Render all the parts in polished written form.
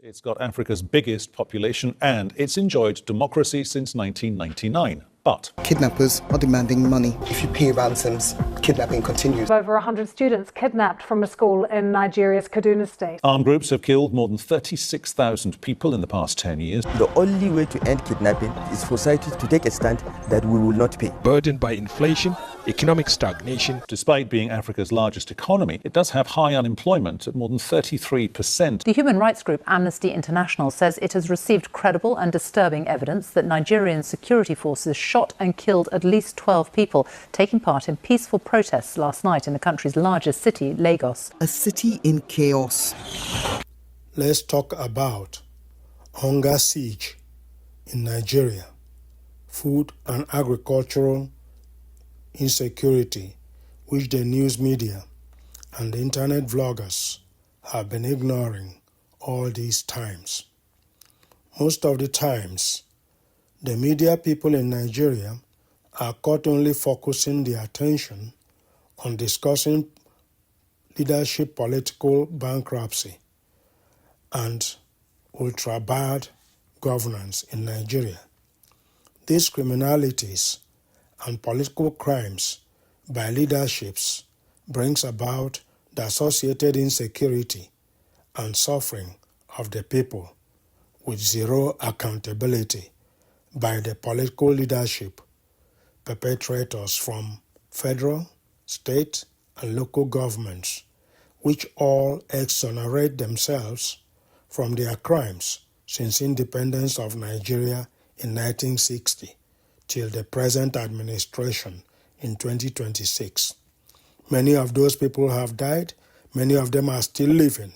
It's got Africa's biggest population and it's enjoyed democracy since 1999. But kidnappers are demanding money. If you pay ransoms, kidnapping continues. Over 100 students kidnapped from a school in Nigeria's Kaduna state. Armed groups have killed more than 36,000 people in the past 10 years. The only way to end kidnapping is for society to take a stand that we will not pay. Burdened by inflation, economic stagnation. Despite being Africa's largest economy, it does have high unemployment at more than 33%. The human rights group Amnesty International says it has received credible and disturbing evidence that Nigerian security forces shot and killed at least 12 people taking part in peaceful protests last night in the country's largest city, Lagos. A city in chaos. Let's talk about hunger siege in Nigeria, food and agricultural insecurity, which the news media and the internet vloggers have been ignoring all these times. Most of the times, the media people in Nigeria are caught only focusing their attention on discussing leadership political bankruptcy and ultra-bad governance in Nigeria. These criminalities and political crimes by leaderships brings about the associated insecurity and suffering of the people with zero accountability by the political leadership perpetrators from federal, state, and local governments, which all exonerate themselves from their crimes since independence of Nigeria in 1960 till the present administration in 2026. Many of those people have died, many of them are still living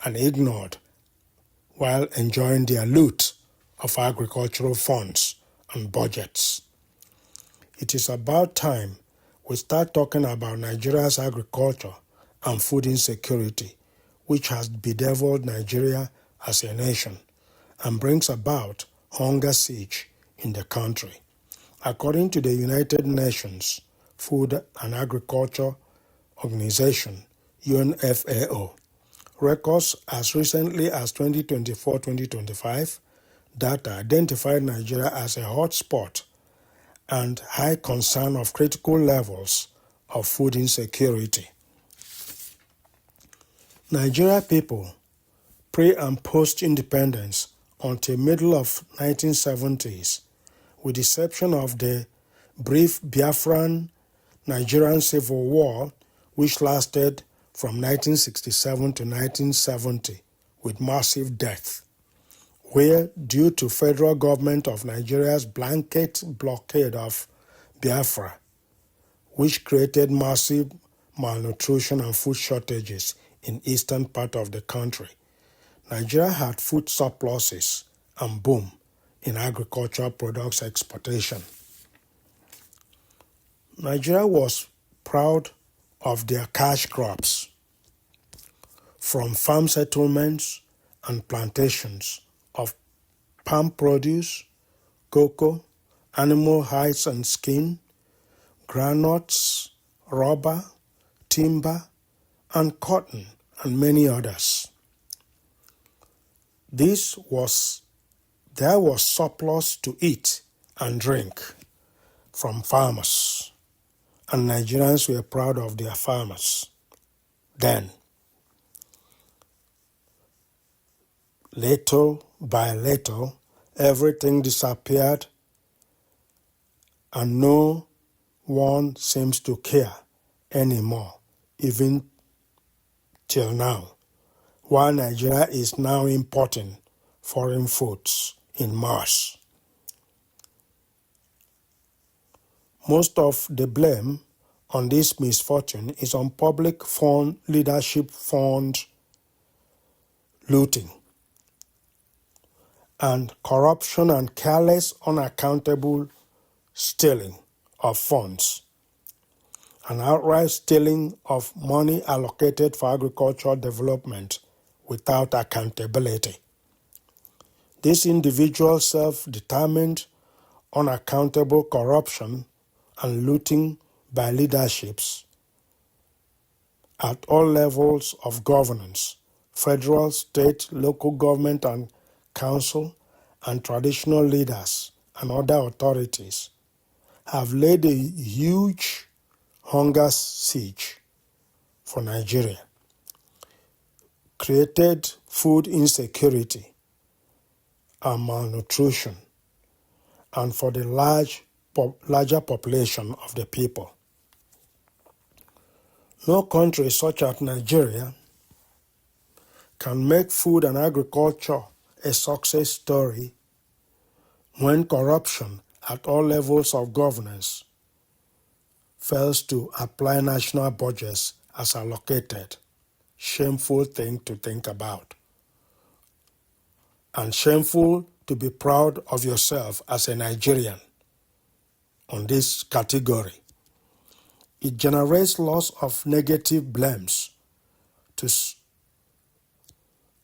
and ignored while enjoying their loot of agricultural funds and budgets. It is about time we start talking about Nigeria's agriculture and food insecurity, which has bedeviled Nigeria as a nation and brings about hunger siege in the country. According to the United Nations Food and Agriculture Organization, UNFAO, records as recently as 2024-2025 data identified Nigeria as a hotspot and high concern of critical levels of food insecurity. Nigeria people, pre and post-independence until middle of 1970s, with the exception of the brief Biafran Nigerian Civil War, which lasted from 1967 to 1970 with massive death, where, due to federal government of Nigeria's blanket blockade of Biafra, which created massive malnutrition and food shortages in eastern part of the country, Nigeria had food surpluses and boom in agricultural products exportation. Nigeria was proud of their cash crops from farm settlements and plantations of palm produce, cocoa, animal hides and skin, granules, rubber, timber, and cotton, and many others. There was surplus to eat and drink from farmers, and Nigerians were proud of their farmers then. Little by little, everything disappeared, and no one seems to care anymore, even till now, while Nigeria is now importing foreign foods in mass. Most of the blame on this misfortune is on public fund leadership fund looting and corruption and careless, unaccountable stealing of funds and outright stealing of money allocated for agricultural development without accountability. This individual self-determined, unaccountable corruption and looting by leaderships at all levels of governance, federal, state, local government and council, and traditional leaders and other authorities have laid a huge hunger siege for Nigeria, created food insecurity and malnutrition, and for the larger population of the people. No country such as Nigeria can make food and agriculture a success story when corruption at all levels of governance fails to apply national budgets as allocated. Shameful thing to think about. And shameful to be proud of yourself as a Nigerian on this category. It generates lots of negative blames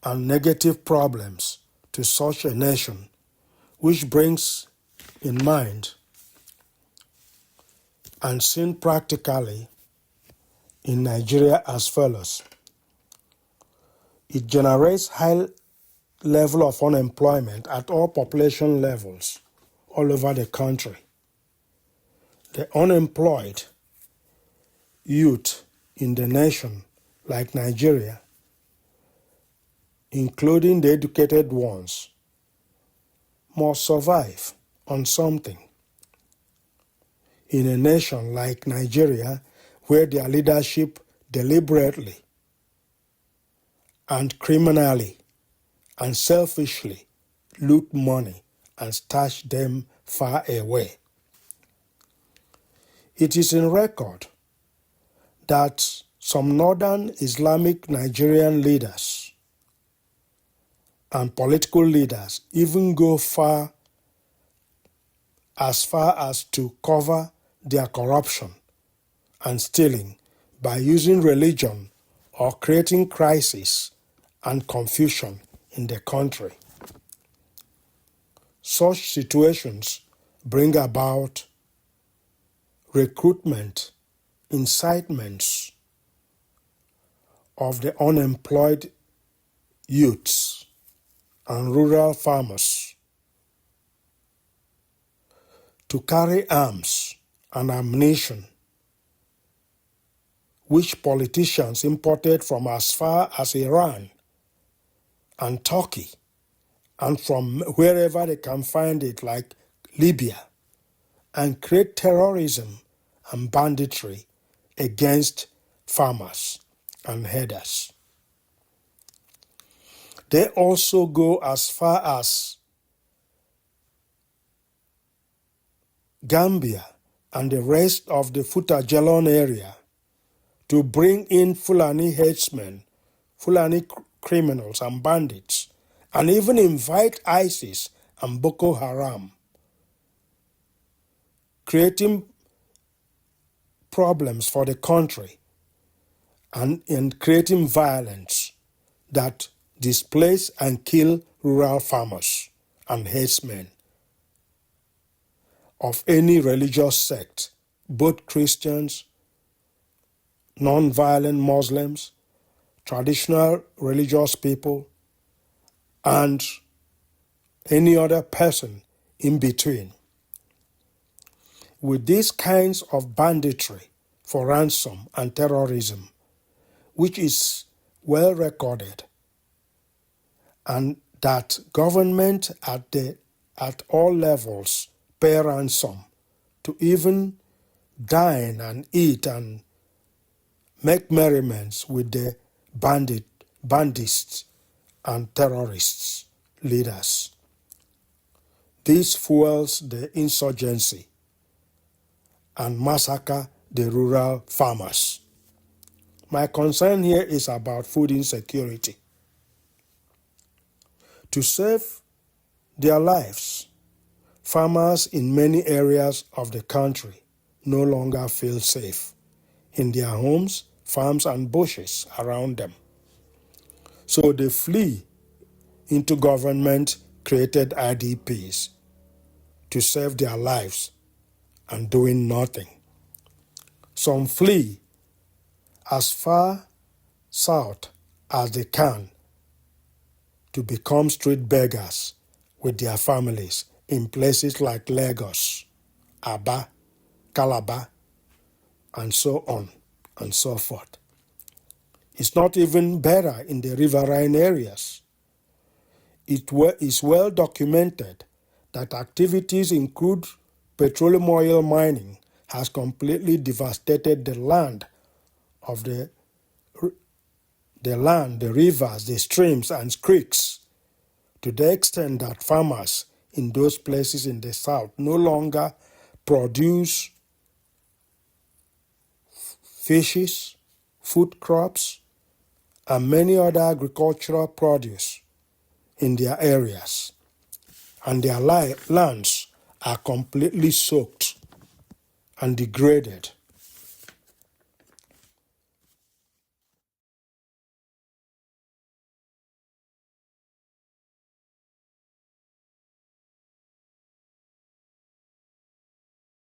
and negative problems to such a nation, which brings in mind and seen practically in Nigeria as follows. It generates high level of unemployment at all population levels all over the country. The unemployed youth in the nation, like Nigeria, including the educated ones, must survive on something. In a nation like Nigeria, where their leadership deliberately and criminally and selfishly loot money and stash them far away. It is in record that some northern Islamic Nigerian leaders and political leaders even go as far as to cover their corruption and stealing by using religion or creating crisis and confusion in the country. Such situations bring about recruitment, incitements of the unemployed youths and rural farmers to carry arms and ammunition, which politicians imported from as far as Iran and Turkey, and from wherever they can find it, like Libya, and create terrorism and banditry against farmers and herders. They also go as far as Gambia and the rest of the Futajalon area to bring in Fulani headsmen, Fulani criminals and bandits, and even invite ISIS and Boko Haram, creating problems for the country and creating violence that displace and kill rural farmers and herdsmen of any religious sect, both Christians, non-violent Muslims, traditional religious people, and any other person in between. With these kinds of banditry for ransom and terrorism, which is well recorded, and that government at all levels pay ransom to even dine and eat and make merriments with the bandits and terrorists leaders. This fuels the insurgency and massacre the rural farmers. My concern here is about food insecurity. To save their lives, farmers in many areas of the country no longer feel safe in their homes, farms, and bushes around them. So they flee into government-created IDPs to save their lives and doing nothing. Some flee as far south as they can to become street beggars with their families in places like Lagos, Aba, Calabar, and so on and so forth. It's not even better in the riverine areas. It is well documented that activities in crude petroleum oil mining has completely devastated the land, the rivers, the streams and creeks, to the extent that farmers in those places in the south no longer produce fishes, food crops, and many other agricultural produce in their areas, and their lands are completely soaked and degraded.